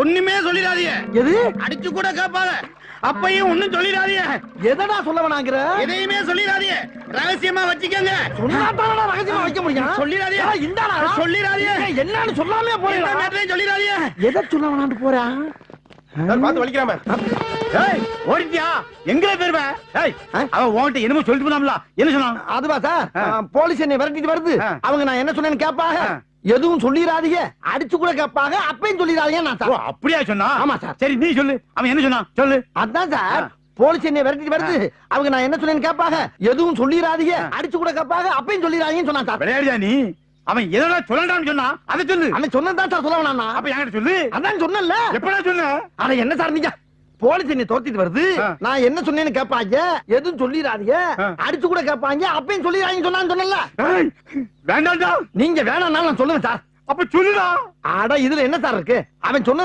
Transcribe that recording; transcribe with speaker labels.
Speaker 1: ஒண்ணுமே சொல்லிடாதீங்க.
Speaker 2: எது?
Speaker 1: அடிச்சு கூட கேட்பாங்க. அப்பையும் ஒண்ணும் சொல்லிடாதீங்க.
Speaker 2: எதடா சொல்ல வேணாங்கிற?
Speaker 1: எதையுமே சொல்லிடாதீங்க. ரகசியமா வச்சுக்கங்க.
Speaker 2: சொன்னாதானடா ரகசியமா வைக்க முடியும்.
Speaker 1: சொல்லிடாதீங்க.
Speaker 2: இந்தாடா
Speaker 1: சொல்லிடாதீங்க.
Speaker 2: என்னன்னு சொல்லாமே போறீங்க.
Speaker 1: சொல்லிடாதீங்க.
Speaker 2: எதை சொல்ல வேணான்னு போறா?
Speaker 3: பார்த்து வலிக்கிறாம.
Speaker 1: ஓடிட்டியா? எங்க பேருவ? அவன் உன்கிட்ட என்னமோ சொல்லிட்டு போனாம்ல, என்ன சொன்னான்?
Speaker 2: அதுவா சார், போலீஸ் என்னை விரட்டிட்டு வருது. அவங்க நான் என்ன சொன்னேன்னு கேட்பாங்க. எதுவும் சொல்லிடாதீங்க, அடிச்சு கூட கேட்பாங்க. அப்பயும் சொல்லிடாதீங்க நான் சார்.
Speaker 1: அப்படியா சொன்னா?
Speaker 2: ஆமா சார்.
Speaker 1: சரி நீ சொல்லு, அவன் என்ன சொன்னான் சொல்லு.
Speaker 2: அதான் சார், போலீஸ் என்னை விரட்டிட்டு வருது. அவங்க நான் என்ன சொன்னேன்னு கேட்பாங்க. எதுவும் சொல்லிடாதீங்க, அடிச்சு கூட கேட்பாங்க. அப்பயும் சொல்லிடாதீங்கன்னு சொன்னான் சார்.
Speaker 1: விளையாடியா நீ? அவன் எதனா சொல்லலாம்னு சொன்னா அதை சொல்லு.
Speaker 2: அவன் சொன்னதான் சார் சொல்ல வேணாம்.
Speaker 1: அப்ப என்கிட்ட சொல்லு.
Speaker 2: அதான் சொன்னல.
Speaker 1: எப்படா சொன்ன?
Speaker 2: அட என்ன சார் நீங்க? போலீஸ் என்னை தோத்திட்டு வருது. நான் என்ன சொன்னேன்னு கேட்பாங்க. எதுவும் சொல்லிடாதீங்க, அடிச்சு கூட கேட்பாங்க. அப்பயும் சொல்லிடாதீங்கன்னு சொன்னான்னு சொன்னல.
Speaker 1: வேண்டாம்டா.
Speaker 2: நீங்க வேணாம்னா நான் சொல்லுவேன் சார்.
Speaker 1: அப்ப சொல்லுடா.
Speaker 2: அட இதுல என்ன சார் இருக்கு? அவன் சொன்ன